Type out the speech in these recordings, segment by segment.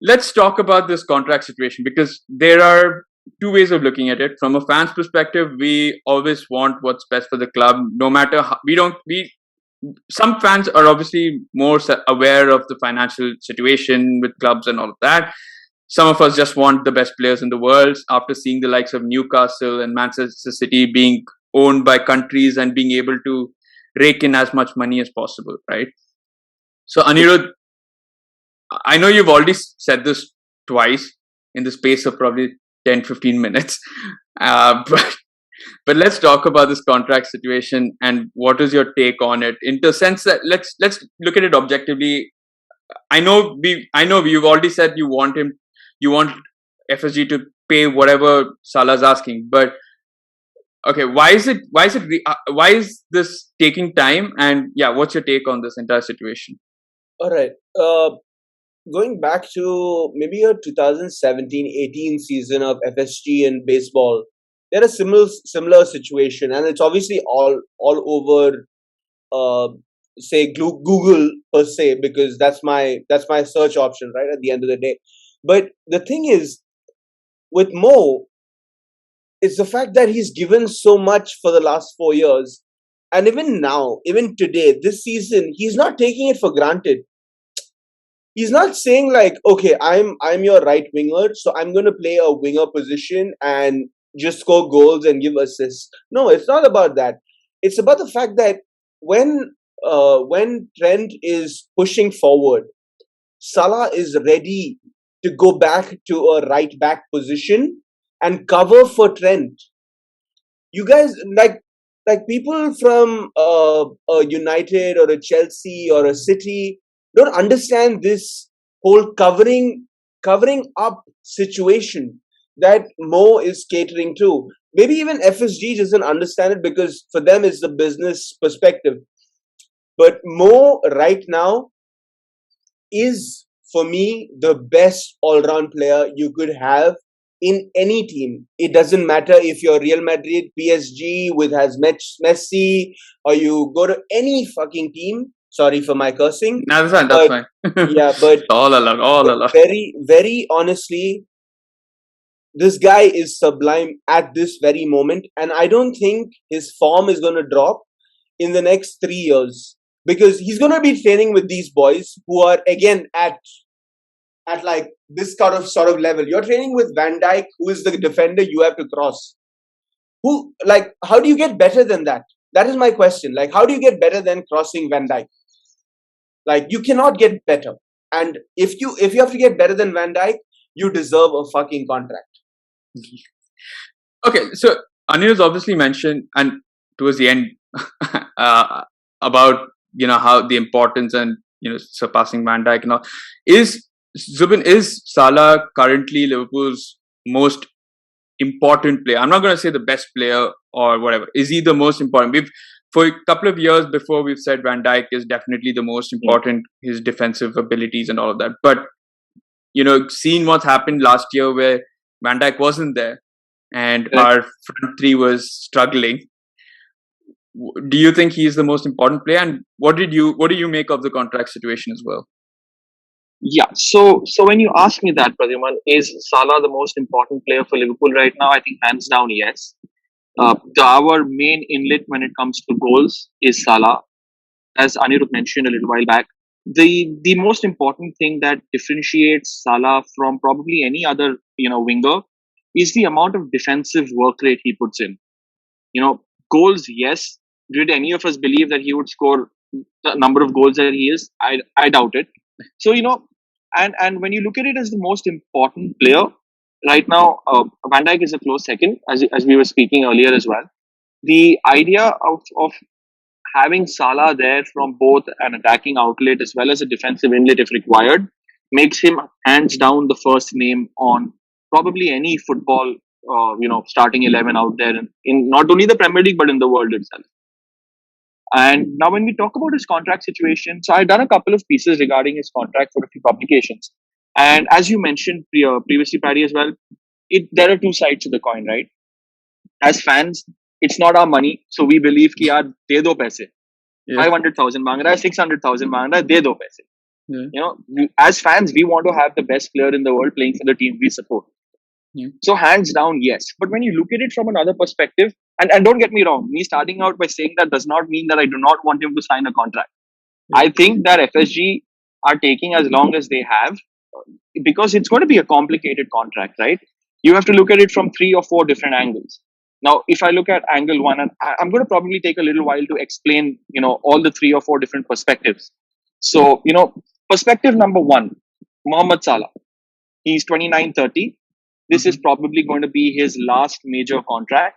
Let's talk about this contract situation, because there are two ways of looking at it. From a fan's perspective, we always want what's best for the club, no matter how, we some fans are obviously more aware of the financial situation with clubs and all of that. Some of us just want the best players in the world after seeing the likes of Newcastle and Manchester City being owned by countries and being able to rake in as much money as possible, right? So, Anirudh, I know you've already said this twice in the space of probably 10-15 minutes, but let's talk about this contract situation and what is your take on it, in the sense that let's look at it objectively. I know you've already said you want FSG to pay whatever Salah's asking, but okay, why is this taking time? And yeah, what's your take on this entire situation? All right. Going back to maybe a 2017-18 season of FSG in baseball, they had a similar situation, and it's obviously all over, say Google per se, because that's my search option, right? At the end of the day, but the thing is, with Mo, it's the fact that he's given so much for the last 4 years, and even now, even today, this season, he's not taking it for granted. He's not saying like, okay, I'm your right winger, so I'm going to play a winger position and just score goals and give assists. No, it's not about that. It's about the fact that when Trent is pushing forward, Salah is ready to go back to a right back position and cover for Trent. You guys, like people from a United or a Chelsea or a City, don't understand this whole covering up situation that Mo is catering to. Maybe even FSG doesn't understand it, because for them it's the business perspective. But Mo right now is, for me, the best all-round player you could have in any team. It doesn't matter if you're Real Madrid, PSG has Messi, or you go to any fucking team. Sorry for my cursing. No, that's fine. Yeah, but all allowed. Very, very honestly, this guy is sublime at this very moment, and I don't think his form is going to drop in the next 3 years, because he's going to be training with these boys who are again at like this sort of level. You're training with Van Dijk, who is the defender you have to cross. How do you get better than that? That is my question. Like, how do you get better than crossing Van Dijk? Like, you cannot get better. And if you have to get better than Van Dijk, you deserve a fucking contract. Okay, so Anirudh obviously mentioned, and towards the end, about how the importance and surpassing Van Dijk and all. Is Salah currently Liverpool's most important player? I'm not going to say the best player or whatever. Is he the most important? For a couple of years before, we've said Van Dijk is definitely the most important, his defensive abilities and all of that. But, seeing what happened last year where Van Dijk wasn't there and our front three was struggling, do you think he's the most important player? And what do you make of the contract situation as well? Yeah, so when you ask me that, Pradyuman, is Salah the most important player for Liverpool right now? I think hands down, yes. Our main inlet when it comes to goals is Salah. As Anirudh mentioned a little while back, the most important thing that differentiates Salah from probably any other winger is the amount of defensive work rate he puts in. Goals, yes. Did any of us believe that he would score the number of goals that he is? I doubt it. So and when you look at it as the most important player right now, Van Dijk is a close second, as we were speaking earlier as well. The idea of having Salah there from both an attacking outlet as well as a defensive inlet if required makes him hands down the first name on probably any football starting 11 out there in not only the Premier League but in the world itself. And now when we talk about his contract situation, so I've done a couple of pieces regarding his contract for a few publications. And as you mentioned previously, Paddy, as well, there are two sides to the coin, right? As fans, it's not our money, so we believe कि यार दे दो पैसे, 500,000 मांग रहा है, 600,000 मांग रहा है, दे दो पैसे. Yeah. As fans, we want to have the best player in the world playing for the team we support. Yeah. So hands down, yes. But when you look at it from another perspective, and don't get me wrong, me starting out by saying that does not mean that I do not want him to sign a contract. Yeah. I think that FSG are taking as long as they have because it's going to be a complicated contract, right? You have to look at it from 3 or 4 different angles. Now, if I look at angle one, and I'm going to probably take a little while to explain, all the 3 or 4 different perspectives. So, perspective number one, Mohammed Salah. He's 29, 30. This is probably going to be his last major contract.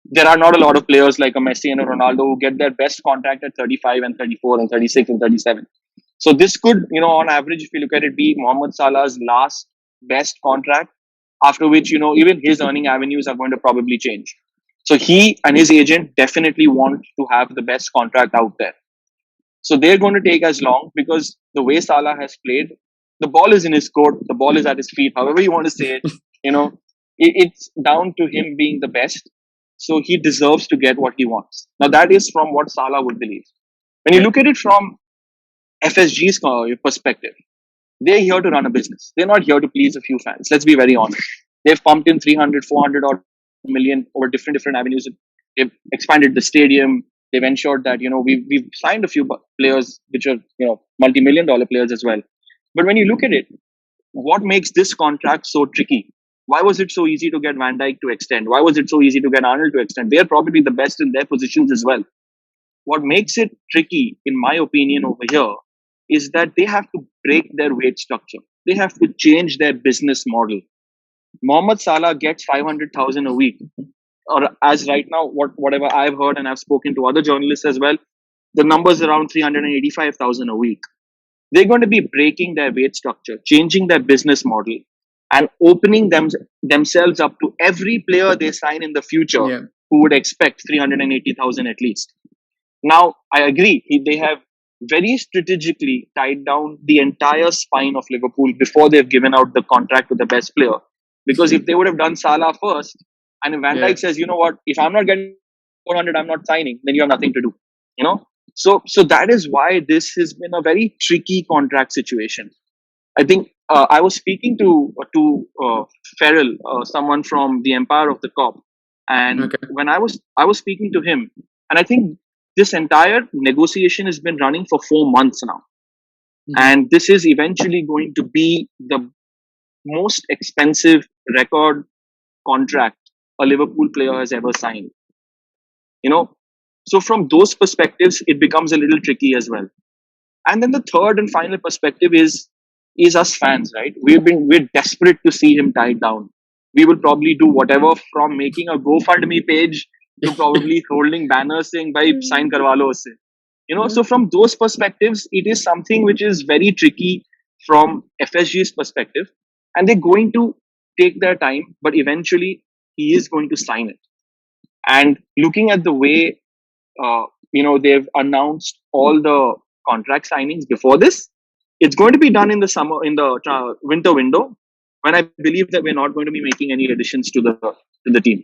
There are not a lot of players like a Messi and a Ronaldo who get their best contract at 35 and 34 and 36 and 37. So this could, on average, if you look at it, be Mohammed Salah's last best contract, after which, even his earning avenues are going to probably change. So he and his agent definitely want to have the best contract out there. So they're going to take as long because the way Salah has played, the ball is in his court, the ball is at his feet, however you want to say it, it's down to him being the best. So he deserves to get what he wants. Now that is from what Salah would believe. When you look at it from FSG's perspective, they're here to run a business. They're not here to please a few fans. Let's be very honest. They've pumped in 300, 400 odd million over different avenues. They've expanded the stadium. They've ensured that, we've signed a few players which are, multi-million dollar players as well. But when you look at it, what makes this contract so tricky? Why was it so easy to get Van Dijk to extend? Why was it so easy to get Arnold to extend? They're probably the best in their positions as well. What makes it tricky, in my opinion, over here is that they have to break their wage structure. They have to change their business model. Mohammed Salah gets 500,000 a week, or as right now, whatever I've heard and I've spoken to other journalists as well, the number's around 385,000 a week. They're going to be breaking their wage structure, changing their business model, and opening themselves up to every player they sign in the future Yeah. who would expect 380,000 at least. Now, I agree, they have very strategically tied down the entire spine of Liverpool before they've given out the contract to the best player. Because if they would have done Salah first, and if Van Yeah. Dijk says, you know what, if I'm not getting 400, I'm not signing, then you have nothing to do. So that is why this has been a very tricky contract situation. I think I was speaking to Farrell, someone from the Empire of the Cop, and Okay. when I was speaking to him, and I think this entire negotiation has been running for 4 months now, and this is eventually going to be the most expensive record contract a Liverpool player has ever signed. So from those perspectives, it becomes a little tricky as well. And then the third and final perspective is us fans, right? We're desperate to see him tied down. We will probably do whatever from making a GoFundMe page to probably holding banners saying "Bhai sign karwa lo usse." So from those perspectives, it is something which is very tricky from FSG's perspective, and they're going to take their time, but eventually he is going to sign it. And looking at the way they've announced all the contract signings before this, it's going to be done in the winter window, when I believe that we're not going to be making any additions to the team.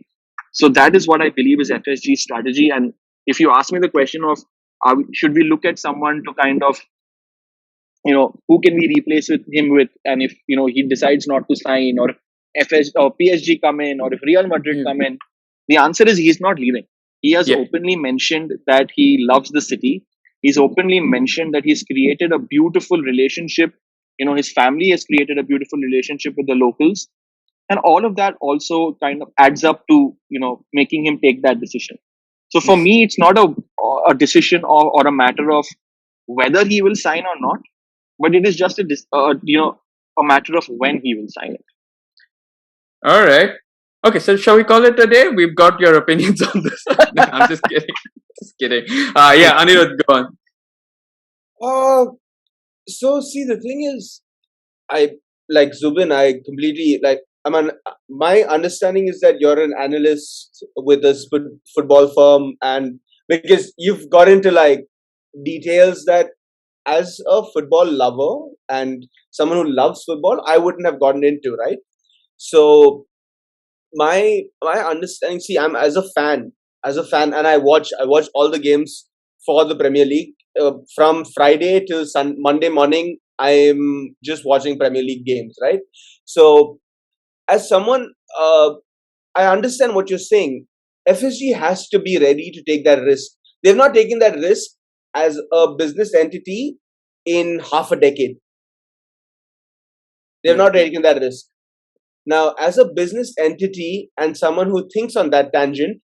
So that is what I believe is FSG's strategy. And if you ask me the question of should we look at someone to kind of who can we replace him with, and if he decides not to sign, or FS or PSG come in, or if Real Madrid come in, the answer is he's not leaving. He has openly mentioned that he loves the city. He's openly mentioned that he's created a beautiful relationship. His family has created a beautiful relationship with the locals. And all of that also kind of adds up to, making him take that decision. So for me, it's not a decision or a matter of whether he will sign or not, but it is just a matter of when he will sign it. All right. Okay, so shall we call it a day? We've got your opinions on this. No, I'm just kidding. Just kidding. Yeah, Anirudh, go on. So see, the thing is, I like Zubin. I completely like. My understanding is that you're an analyst with a football firm, and because you've got into like details that, as a football lover and someone who loves football, I wouldn't have gotten into, right? So my understanding, see, I'm as a fan, and I watch all the games for the Premier League, from Friday to Monday morning, I'm just watching Premier League games, right? So, as someone, I understand what you're saying. FSG has to be ready to take that risk. They've not taken that risk as a business entity in half a decade. They've not taken that risk. Now, as a business entity and someone who thinks on that tangent,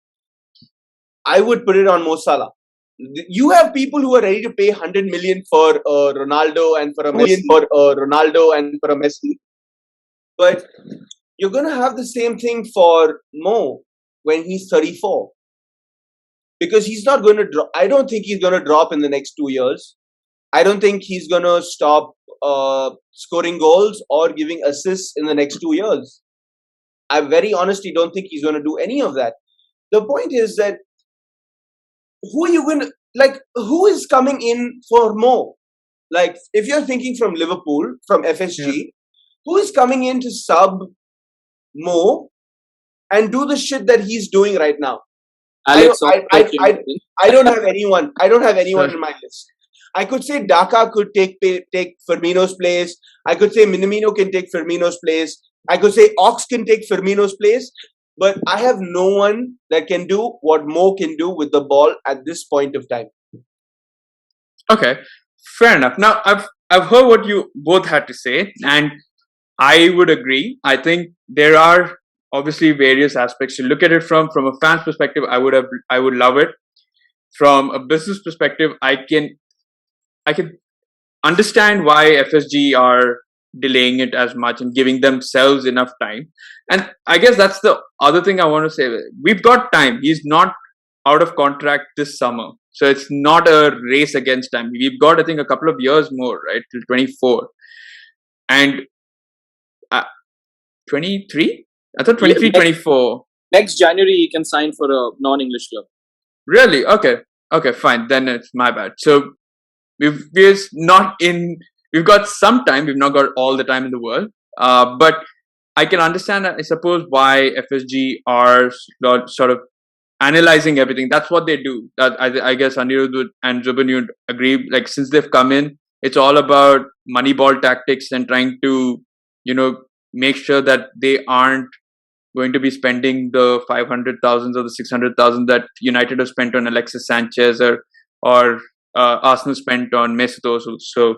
I would put it on Mo Salah. You have people who are ready to pay 100 million for Ronaldo and for a Messi, but you're going to have the same thing for Mo when he's 34, because he's not going to drop. I don't think he's going to drop in the next 2 years. I don't think he's going to stop scoring goals or giving assists in the next 2 years. I very honestly don't think he's going to do any of that. The point is that who are you going to, like, who is coming in for Mo? Like, if you're thinking from Liverpool, from FSG, who is coming in to sub Mo and do the shit that he's doing right now? Alex, I don't have anyone. I don't have anyone in my list. I could say Daka could take Firmino's place. I could say Minamino can take Firmino's place. I could say Ox can take Firmino's place. But I have no one that can do what Mo can do with the ball at this point of time. Okay, fair enough. Now I've heard what you both had to say, and I would agree. I think there are obviously various aspects to look at it from. From a fan's perspective, I would love it. From a business perspective, I can understand why FSG are delaying it as much and giving themselves enough time. And I guess that's the other thing I want to say. We've got time. He's not out of contract this summer. So it's not a race against time. We've got, I think, a couple of years more, right? Till 24. And 23? I thought 23, 24. Next January, he can sign for a non-English club. Really? Okay, fine. Then it's my bad. So we've got some time. We've not got all the time in the world. But I can understand, I suppose, why FSG are sort of analyzing everything. That's what they do. I guess Anirudh and Zubin, you'd agree. Like, since they've come in, it's all about moneyball tactics and trying to, make sure that they aren't going to be spending the 500,000 or the 600,000 that United have spent on Alexis Sanchez or Arsenal spent on Mesut Ozil. So